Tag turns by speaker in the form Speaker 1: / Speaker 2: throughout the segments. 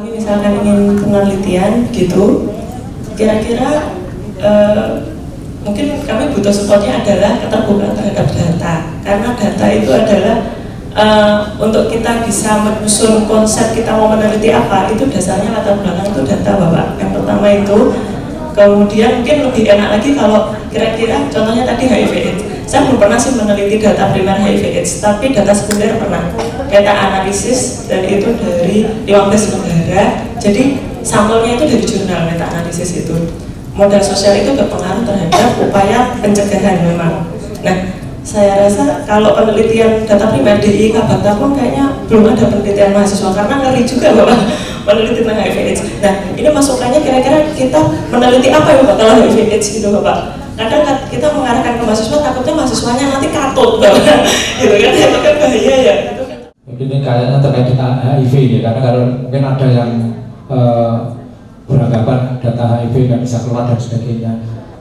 Speaker 1: kami misalkan ingin penelitian gitu, kira-kira mungkin kami butuh supportnya adalah keterbukaan terhadap data, karena data itu adalah untuk kita bisa menyusun konsep kita mau meneliti apa, itu dasarnya latar belakang itu data Bapak. Yang pertama itu, kemudian mungkin lebih enak lagi kalau kira-kira contohnya tadi HIV/AIDS. Saya belum pernah sih meneliti data primer HIV/AIDS, tapi data sekunder pernah. Data analisis dan itu dari 15 negara. Jadi sampelnya itu dari jurnal meta analisis itu. Modal sosial itu berpengaruh terhadap upaya pencegahan memang. Nah, saya rasa kalau penelitian data primer di Kabakta pun kayaknya belum ada penelitian mahasiswa karena ngeri juga Bapak meneliti tentang HIV/AIDS. Nah, ini masukannya kira-kira kita meneliti apa ya Bapak kalau HIV/AIDS gitu Bapak? Kadang kita mengarahkan ke mahasiswa, takutnya mahasiswanya nanti katut Bapak. Gitu kan, itu kan bahaya ya.
Speaker 2: Ini kayaknya terkait dengan HIV ya, karena kalau mungkin ada yang beranggapan data HIV nggak bisa keluar dan sebagainya.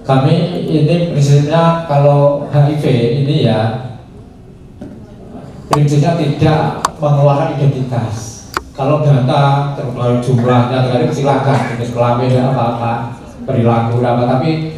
Speaker 2: Kami ini prinsipnya kalau HIV ini ya prinsipnya tidak mengeluarkan identitas. Kalau data terlalu jumlahnya terkait silakan jenis kelamin dan apa-apa perilaku apa, tapi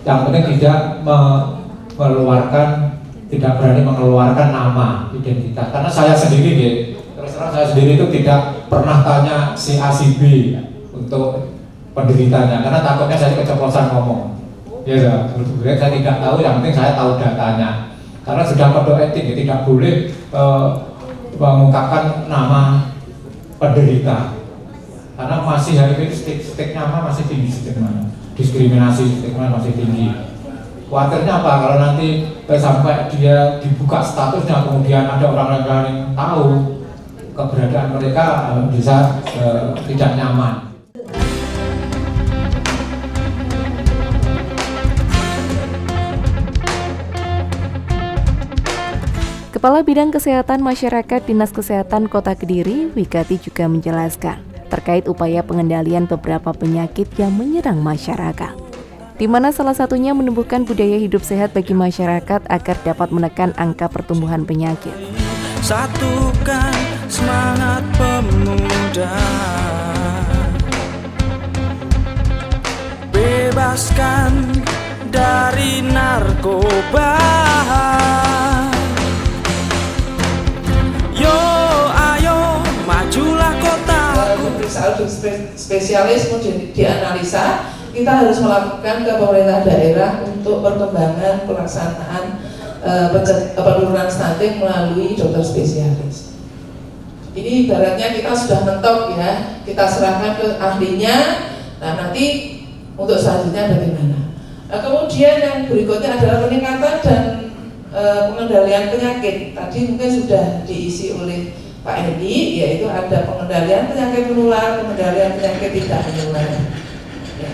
Speaker 2: yang penting tidak mengeluarkan, tidak berani mengeluarkan nama identitas. Karena saya sendiri terus terang saya sendiri itu tidak pernah tanya si A si B untuk penderitanya, karena takutnya saya keceplosan ngomong. Ya, sebenarnya saya tidak tahu, yang penting saya tahu datanya. Karena sudah kode etik ya, tidak boleh mengungkapkan nama penderita. Karena masih hari ini stigma masih tinggi, diskriminasi stigma masih tinggi. Khawatirnya apa kalau nanti sampai dia dibuka statusnya, kemudian ada orang-orang yang tahu keberadaan mereka bisa tidak nyaman.
Speaker 3: Kepala Bidang Kesehatan Masyarakat Dinas Kesehatan Kota Kediri, Wikati juga menjelaskan terkait upaya pengendalian beberapa penyakit yang menyerang masyarakat, di mana salah satunya menumbuhkan budaya hidup sehat bagi masyarakat agar dapat menekan angka pertumbuhan penyakit.
Speaker 4: Satukan semangat pemuda, bebaskan dari narkoba. Yo ayo majulah kota.
Speaker 5: Pemeriksaan spesialis mau dianalisa, kita harus melakukan ke pemerintah daerah untuk perkembangan pelaksanaan penurunan stunting melalui dokter spesialis. Ini ibaratnya kita sudah mentok ya, kita serahkan ke ahlinya. Nah nanti untuk selanjutnya bagaimana? Nah, kemudian yang berikutnya adalah peningkatan dan pengendalian penyakit. Tadi mungkin sudah diisi oleh Pak Edi, yaitu ada pengendalian penyakit menular, pengendalian penyakit tidak menular. Ya.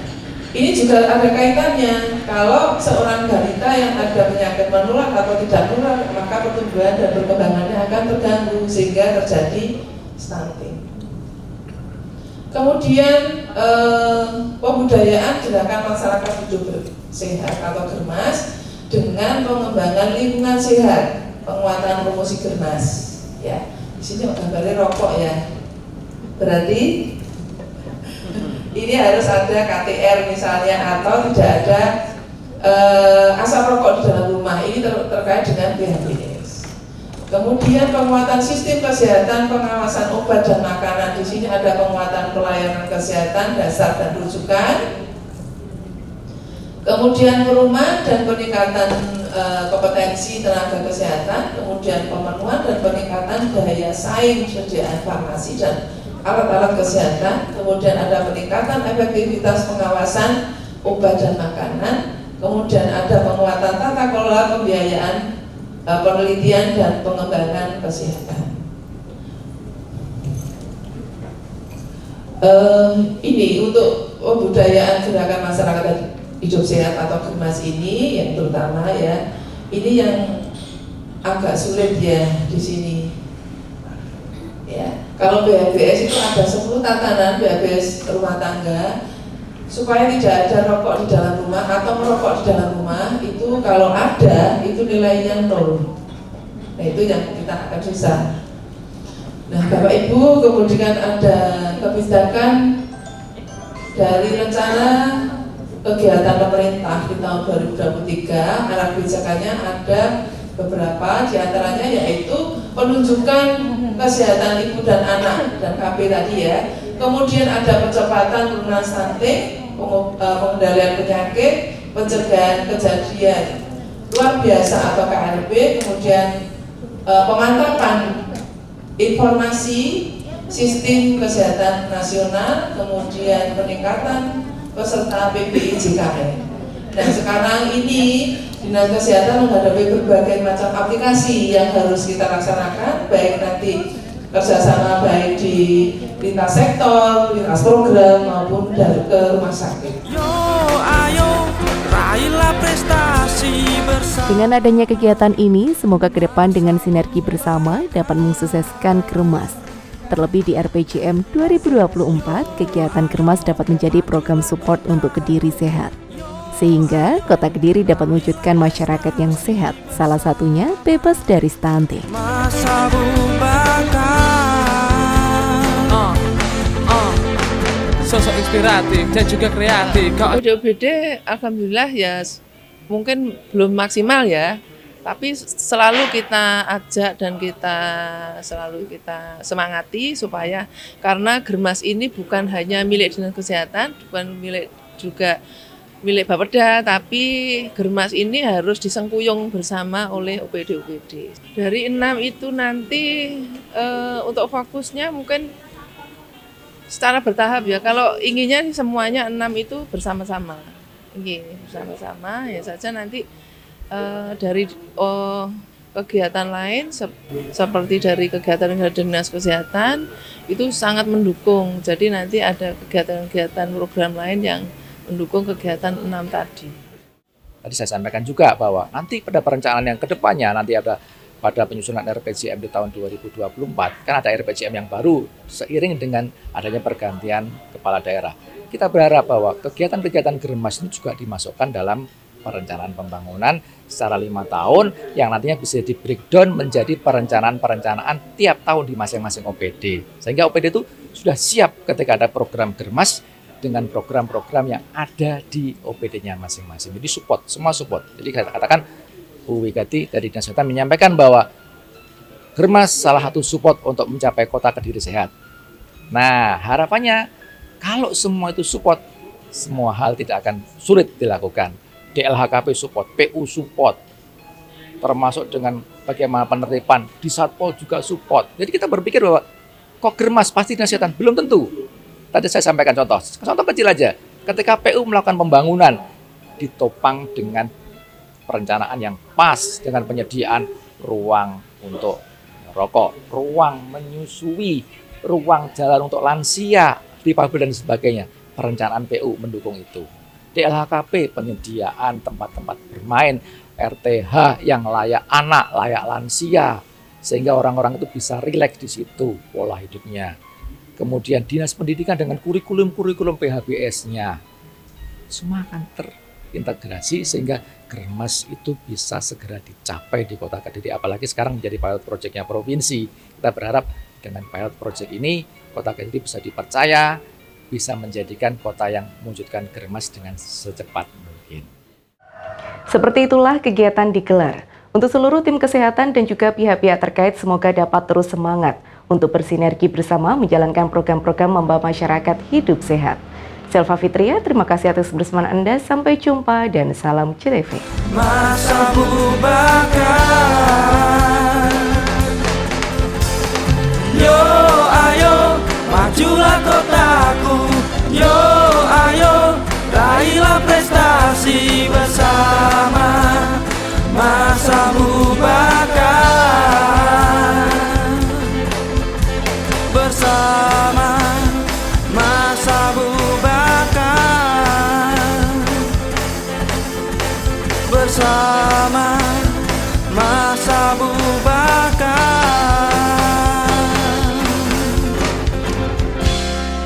Speaker 5: Ini juga ada kaitannya. Kalau seorang balita yang ada penyakit menular atau tidak menular, maka pertumbuhan dan perkembangannya akan terganggu sehingga terjadi stunting. Kemudian pembudayaan gerakan masyarakat hidup sehat atau Germas dengan pengembangan lingkungan sehat, penguatan promosi Germas. Ya, di sini gambarnya rokok ya. Berarti ini harus ada KTR misalnya atau tidak ada asap rokok di dalam rumah. Ini terkait dengan PHBS. Kemudian penguatan sistem kesehatan, pengawasan obat dan makanan. Di sini ada penguatan pelayanan kesehatan dasar dan rujukan. Kemudian perumahan dan peningkatan kompetensi tenaga kesehatan, kemudian pemenuhan dan peningkatan daya saing persediaan farmasi dan alat-alat kesehatan, kemudian ada peningkatan efektivitas pengawasan obat dan makanan, kemudian ada penguatan tata kelola pembiayaan penelitian dan pengembangan kesehatan. Ini untuk pembudayaan gerakan masyarakat hidup sehat atau Germas ini yang terutama ya, ini yang agak sulit ya di sini. Ya, kalau BHBS itu ada 10 tatanan BHBS rumah tangga supaya tidak ada rokok di dalam rumah atau merokok di dalam rumah. Itu kalau ada itu nilainya 0. Nah itu yang kita akan susah. Nah, Bapak Ibu, kemudian ada kebijakan dari rencana kegiatan pemerintah di tahun 2023. Arah kebijakannya ada beberapa, diantaranya yaitu penunjukan kesehatan ibu dan anak dan KP tadi ya. Kemudian ada percepatan penurunan stunting, pengendalian penyakit, pencegahan kejadian luar biasa atau KLB, kemudian pemantapan informasi sistem kesehatan nasional, kemudian peningkatan peserta PPI JKN. Dan sekarang ini Dinas Kesehatan menghadapi berbagai macam aplikasi yang harus kita laksanakan, baik nanti kerjasama baik di lintas sektor, lintas program maupun dari ke rumah sakit.
Speaker 4: Yo ayo raihlah prestasi bersama.
Speaker 3: Dengan adanya kegiatan ini, semoga ke depan dengan sinergi bersama dapat mensukseskan Kermas. Terlebih di RPJM 2024, kegiatan Kermas dapat menjadi program support untuk Kediri sehat. Sehingga Kota Kediri dapat mewujudkan masyarakat yang sehat, salah satunya bebas dari stunting.
Speaker 4: Masa Bubakar sosok inspiratif dan juga kreatif.
Speaker 6: OPD alhamdulillah ya mungkin belum maksimal ya, tapi selalu kita ajak dan selalu kita semangati supaya, karena Germas ini bukan hanya milik Dinas Kesehatan, bukan milik Bapeda, tapi Germas ini harus disengkuyung bersama oleh OPD-OPD. Dari 6 itu nanti untuk fokusnya mungkin secara bertahap ya. Kalau inginnya semuanya 6 itu bersama-sama. Bersama-sama ya saja nanti dari kegiatan lain seperti dari kegiatan Dinas Kesehatan itu sangat mendukung. Jadi nanti ada kegiatan-kegiatan program lain yang mendukung kegiatan 6 tadi.
Speaker 7: Tadi saya sampaikan juga bahwa nanti pada perencanaan yang kedepannya nanti ada pada penyusunan RPJM di tahun 2024, kan ada RPJM yang baru seiring dengan adanya pergantian kepala daerah. Kita berharap bahwa kegiatan-kegiatan Germas ini juga dimasukkan dalam perencanaan pembangunan secara 5 tahun yang nantinya bisa di breakdown menjadi perencanaan tiap tahun di masing-masing OPD. Sehingga OPD itu sudah siap ketika ada program Germas dengan program-program yang ada di OPD-nya masing-masing. Jadi semua support. Jadi saya katakan Bu Wigati dari Dinas Kesehatan menyampaikan bahwa Germas salah satu support untuk mencapai Kota Kediri sehat. Nah, harapannya kalau semua itu support, semua hal tidak akan sulit dilakukan. DLHKP support, PU support, termasuk dengan bagaimana penertiban, di Satpol juga support. Jadi kita berpikir bahwa kok Germas pasti Dinas Kesehatan? Belum tentu. Tadi saya sampaikan contoh kecil aja. Ketika PU melakukan pembangunan, ditopang dengan perencanaan yang pas dengan penyediaan ruang untuk rokok, ruang menyusui, ruang jalan untuk lansia, difabel dan sebagainya. Perencanaan PU mendukung itu. DLHKP penyediaan tempat-tempat bermain, RTH yang layak anak, layak lansia, sehingga orang-orang itu bisa rileks di situ pola hidupnya. Kemudian Dinas Pendidikan dengan kurikulum PHBS-nya, semua akan terintegrasi sehingga Germas itu bisa segera dicapai di Kota Kediri. Apalagi sekarang menjadi pilot project-nya provinsi. Kita berharap dengan pilot project ini Kota Kediri bisa dipercaya, bisa menjadikan kota yang mewujudkan Germas dengan secepat mungkin.
Speaker 3: Seperti itulah kegiatan digelar. Untuk seluruh tim kesehatan dan juga pihak-pihak terkait semoga dapat terus semangat untuk bersinergi bersama menjalankan program-program membawa masyarakat hidup sehat. Selva Fitria, terima kasih atas kebersamaan Anda. Sampai jumpa dan salam CTV.
Speaker 4: Masa Bubakar, yo ayo majulah kotaku, yo ayo raihlah prestasi bersama. Masa Bubakar bersama, masa Bubakar bersama.